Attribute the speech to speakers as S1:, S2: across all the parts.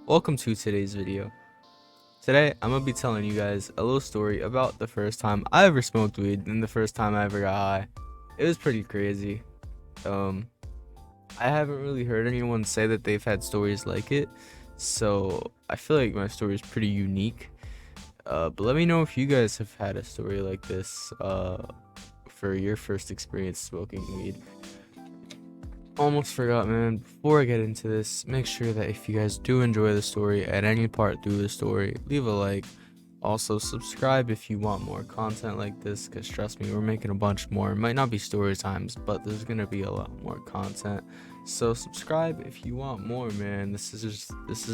S1: Welcome to today's video. Today, I'm gonna be telling you guys a little story about the first time I ever smoked weed and the first time I ever got high. It was pretty crazy. Um, I haven't really heard anyone say that they've had stories like it, so I feel like my story is pretty unique. But let me know if you guys have had a story like this, for your first experience smoking weed. Almost forgot, man. Before I get into this, make sure that if you guys do enjoy the story at any part through the story, leave a like. Also, subscribe if you want more content like this, because trust me, we're making a bunch more. It might not be story times, but there's gonna be a lot more content. So subscribe if you want more, man. This is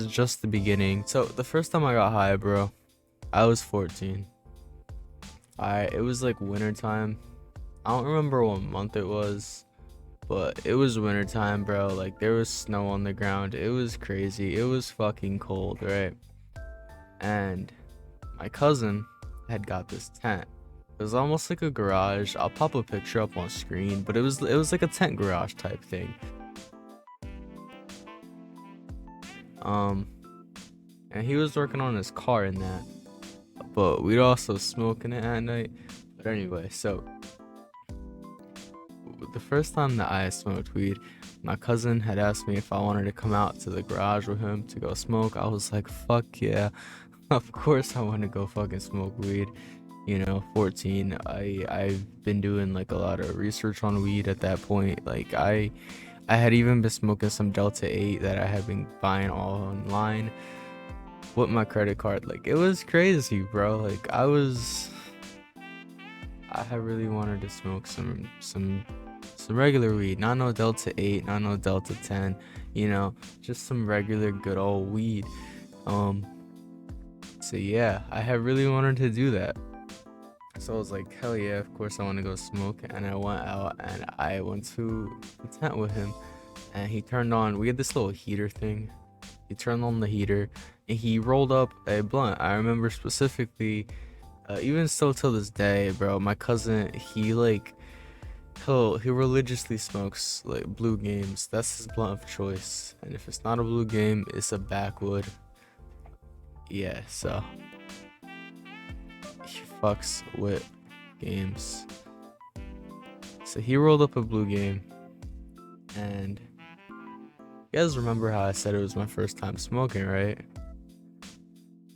S1: just the beginning. So the first time I got high, bro, I was 14. It was like winter time. I don't remember what month it was, but it was wintertime, bro. Like, there was snow on the ground. It was crazy. It was fucking cold, right? And my cousin had got this tent. It was almost like a garage. I'll pop a picture up on screen, but it was like a tent garage type thing. Um, and he was working on his car in that, but we'd also smoking it at night. But anyway, so the first time that I smoked weed, my cousin had asked me if I wanted to come out to the garage with him to go smoke. I was like, fuck yeah. Of course I want to go fucking smoke weed. 14. I've been doing like a lot of research on weed at that point. Like I had even been smoking some Delta 8 that I had been buying all online with my credit card. Like, it was crazy, bro. Like, I had really wanted to smoke some regular weed, not no Delta 8, not no Delta 10, just some regular good old weed. Um, so yeah, I had really wanted to do that. So I was like, hell yeah, of course I want to go smoke. And I went out and I went to the tent with him, and we had this little heater thing. He turned on the heater and he rolled up a blunt. I remember specifically, even still till this day, bro, my cousin, he religiously smokes like blue games. That's his blunt of choice. And if it's not a blue game, it's a backwood. Yeah, so he fucks with games. So he rolled up a blue game, and you guys remember how I said it was my first time smoking, right?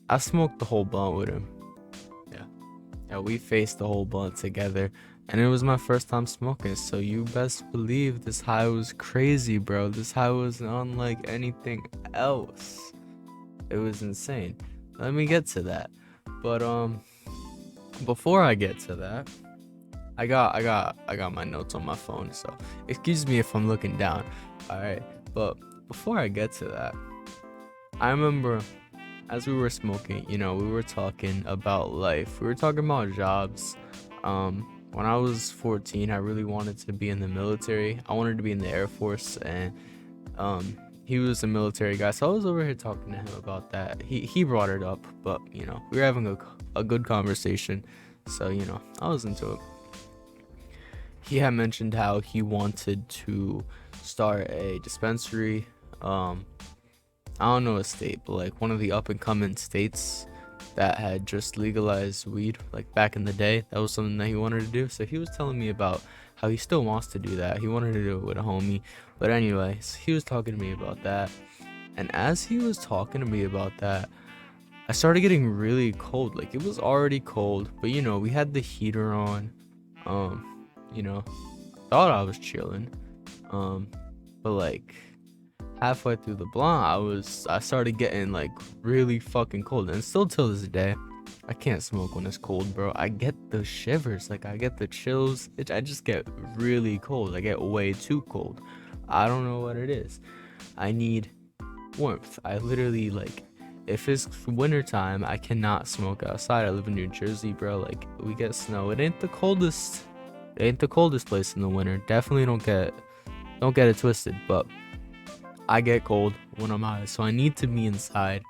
S1: I smoked the whole blunt with him. Yeah. Yeah, we faced the whole blunt together, and it was my first time smoking, so you best believe this high was crazy, bro. This high was unlike anything else. It was insane. Let me get to that. But before I get to that, I got my notes on my phone, so excuse me if I'm looking down. All right. But before I get to that, I remember as we were smoking, we were talking about life. We were talking about jobs. When I was 14, I really wanted to be in the military. I wanted to be in the Air Force, and he was a military guy, so I was over here talking to him about that. He brought it up, but we were having a good conversation, so I was into it. He had mentioned how he wanted to start a dispensary. I don't know a state, but like one of the up and coming states that had just legalized weed, like back in the day. That was something that he wanted to do. So he was telling me about how he still wants to do that. He wanted to do it with a homie. But anyways, he was talking to me about that. And as he was talking to me about that, I started getting really cold. Like, it was already cold, but we had the heater on. Thought I was chilling. But like halfway through the blunt, I started getting like really fucking cold, and still till this day, I can't smoke when it's cold, bro. I get the shivers, like I get the chills. I just get really cold. I get way too cold. I don't know what it is. I need warmth. I literally, like, if it's wintertime, I cannot smoke outside. I live in New Jersey, bro. Like, we get snow. It ain't the coldest. It ain't the coldest place in the winter. Definitely don't get it twisted, but I get cold when I'm out, so I need to be inside,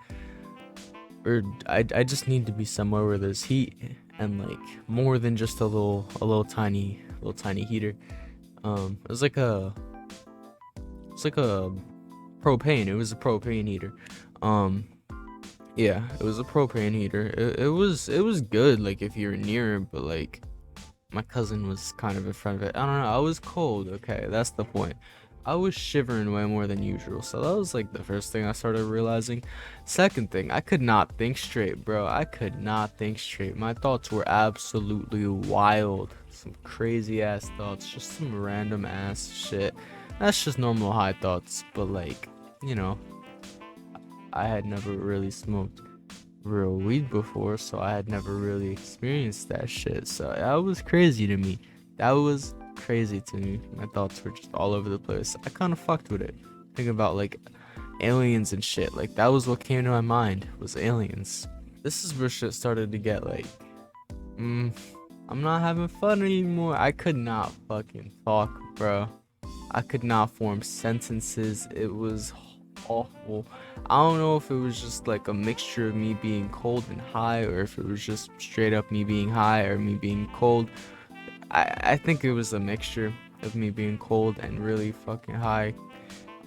S1: or I just need to be somewhere where there's heat and like more than just a little tiny heater. It was like a propane. It was a propane heater. Um, yeah, it was a propane heater. It was good, like if you were near it, but like my cousin was kind of in front of it. I don't know. I was cold. Okay, that's the point. I was shivering way more than usual. So that was like the first thing I started realizing. Second thing, I could not think straight, bro. I could not think straight. My thoughts were absolutely wild. Some crazy ass thoughts, just some random ass shit. That's just normal high thoughts, but like, you know, I had never really smoked real weed before, so I had never really experienced that shit. So that was crazy to me. That was crazy to me. My thoughts were just all over the place. I kind of fucked with it. Thinking about like aliens and shit. Like that was what came to my mind was aliens. This is where shit started to get like, I'm not having fun anymore. I could not fucking talk, bro. I could not form sentences. It was awful. I don't know if it was just like a mixture of me being cold and high, or if it was just straight up me being high or me being cold. I think it was a mixture of me being cold and really fucking high.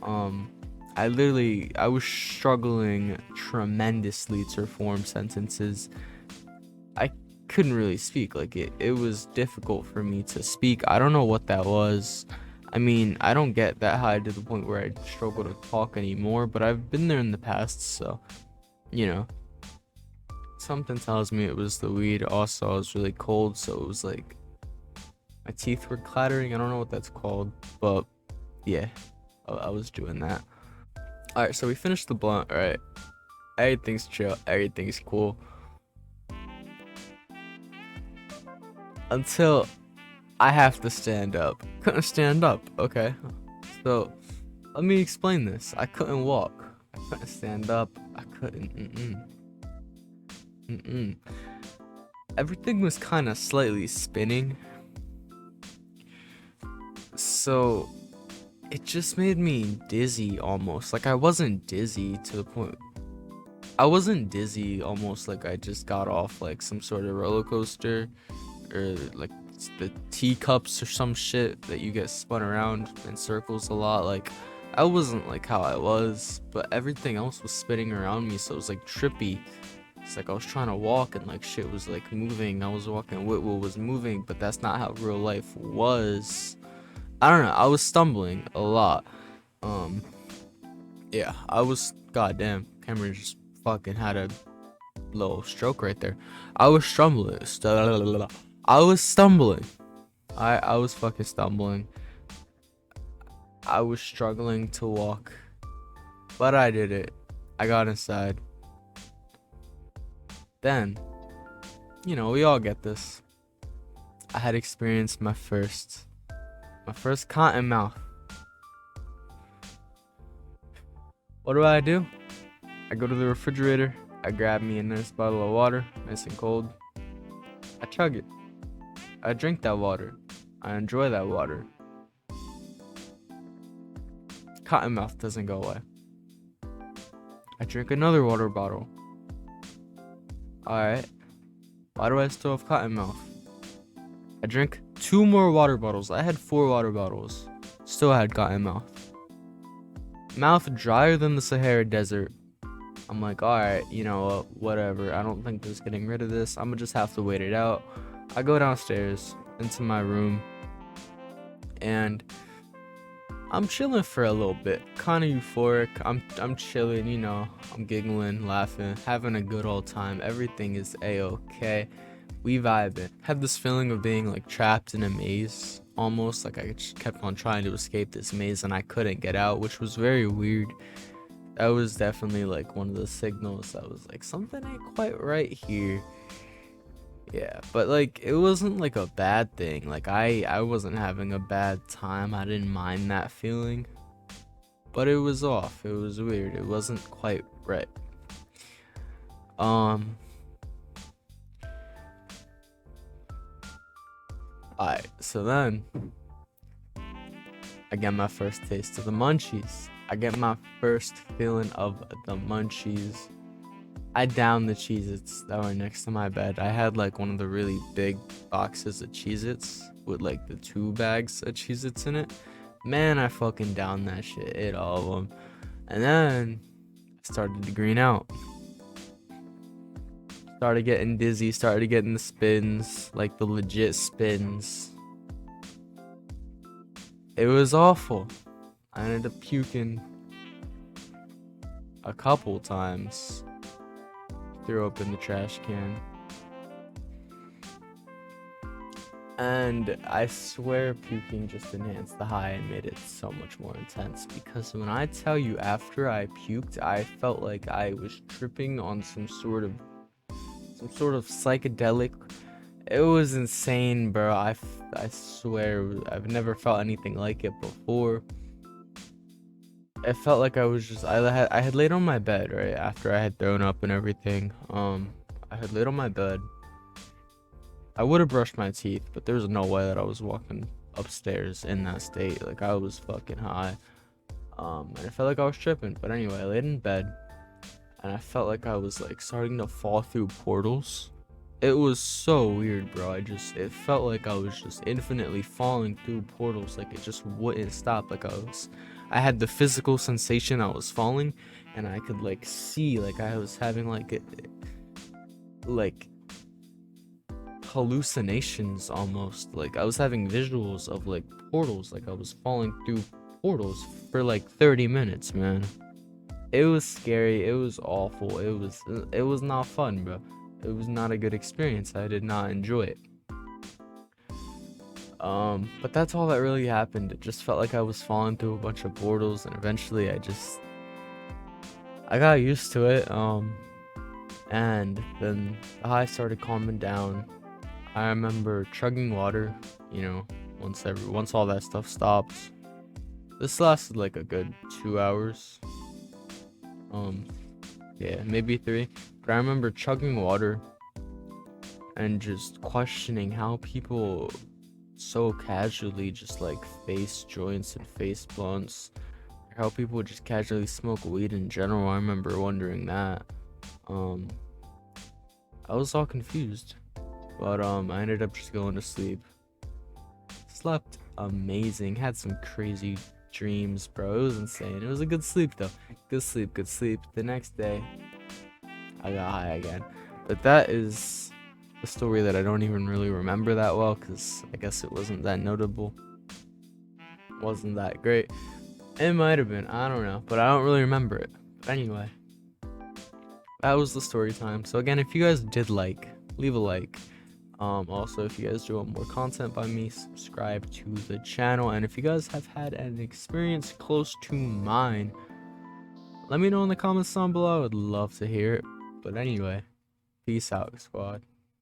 S1: Um, I was struggling tremendously to form sentences. I couldn't really speak. Like it was difficult for me to speak. I don't know what that was. I mean, I don't get that high to the point where I struggle to talk anymore, but I've been there in the past, so, you know, something tells me it was the weed. Also, I was really cold, so it was like my teeth were clattering. I don't know what that's called, but yeah, I was doing that. All right, so we finished the blunt. All right, everything's chill, everything's cool until I have to stand up. Couldn't stand up. Okay, so let me explain this. I couldn't walk. I couldn't stand up. I couldn't. Everything was kind of slightly spinning. So it just made me dizzy almost. Like I wasn't dizzy to the point. I wasn't dizzy almost like I just got off like some sort of roller coaster or like the teacups or some shit that you get spun around in circles a lot. Like I wasn't like how I was, but everything else was spinning around me, so it was like trippy. It's like I was trying to walk and like shit was like moving. I was walking with what was moving, but that's not how real life was. I don't know. I was stumbling a lot. Um, yeah, I was. Goddamn, Cameron just fucking had a little stroke right there. I was stumbling. I was stumbling. I was fucking stumbling. I was struggling to walk, but I did it. I got inside. Then, you know, we all get this. I had experienced my first cotton mouth. What do? I go to the refrigerator. I grab me a nice bottle of water, nice and cold. I chug it. I drink that water. I enjoy that water. Cottonmouth doesn't go away. I drink another water bottle. Alright. Why do I still have cottonmouth? I drink 2 more water bottles. I had 4 water bottles. Still had cottonmouth. Mouth drier than the Sahara Desert. I'm like, alright, you know, whatever. I don't think there's getting rid of this. I'm gonna just have to wait it out. I go downstairs into my room and I'm chilling for a little bit, kind of euphoric. I'm chilling, you know. I'm giggling, laughing, having a good old time. Everything is a-okay. We vibing. Had this feeling of being like trapped in a maze, almost like I just kept on trying to escape this maze and I couldn't get out, which was very weird. That was definitely like one of the signals that was like something ain't quite right here. Yeah, but like it wasn't like a bad thing. Like I wasn't having a bad time. I didn't mind that feeling. But it was off. It was weird. It wasn't quite right. Um Alright, so then I get my first taste of the munchies. I get my first feeling of the munchies. I downed the Cheez-Its that were next to my bed. I had like one of the really big boxes of Cheez-Its with like the 2 bags of Cheez-Its in it. Man, I fucking downed that shit. Ate all of them. And then I started to green out. Started getting dizzy, started getting the spins, like the legit spins. It was awful. I ended up puking a couple times. Threw up in the trash can. And I swear puking just enhanced the high and made it so much more intense, because when I tell you after I puked, I felt like I was tripping on some sort of psychedelic. It was insane, bro. I swear I've never felt anything like it before. It felt like I was just I had laid on my bed right after I had thrown up and everything. I had laid on my bed. I would have brushed my teeth, but there's no way that I was walking upstairs in that state. Like, I was fucking high. And I felt like I was tripping. But anyway, I laid in bed and I felt like I was like starting to fall through portals. It was so weird, bro. It felt like I was just infinitely falling through portals. Like, it just wouldn't stop. Like, I had the physical sensation I was falling, and I could like see, like I was having like hallucinations almost. Like, I was having visuals of like portals, like I was falling through portals for like 30 minutes, man. It was scary. It was awful. It was not fun, bro. It was not a good experience. I did not enjoy it. But that's all that really happened. It just felt like I was falling through a bunch of portals, and eventually I got used to it. And then the high started calming down. I remember chugging water, you know, once all that stuff stops. This lasted like a good 2 hours. Yeah, maybe 3. But I remember chugging water and just questioning how people so casually just like face joints and face blunts, how people just casually smoke weed in general. I remember wondering that. I was all confused, but I ended up just going to sleep. Slept amazing, had some crazy dreams, bro. It was insane. It was a good sleep though. Good sleep. The next day I got high again. But that is a story that I don't even really remember that well, because I guess it wasn't that notable. Wasn't that great. It might have been, I don't know, but I don't really remember it. But anyway, that was the story time. So again, if you guys did like, leave a like. Also, if you guys do want more content by me, subscribe to the channel. And if you guys have had an experience close to mine, let me know in the comments down below. I would love to hear it. But anyway, peace out, squad.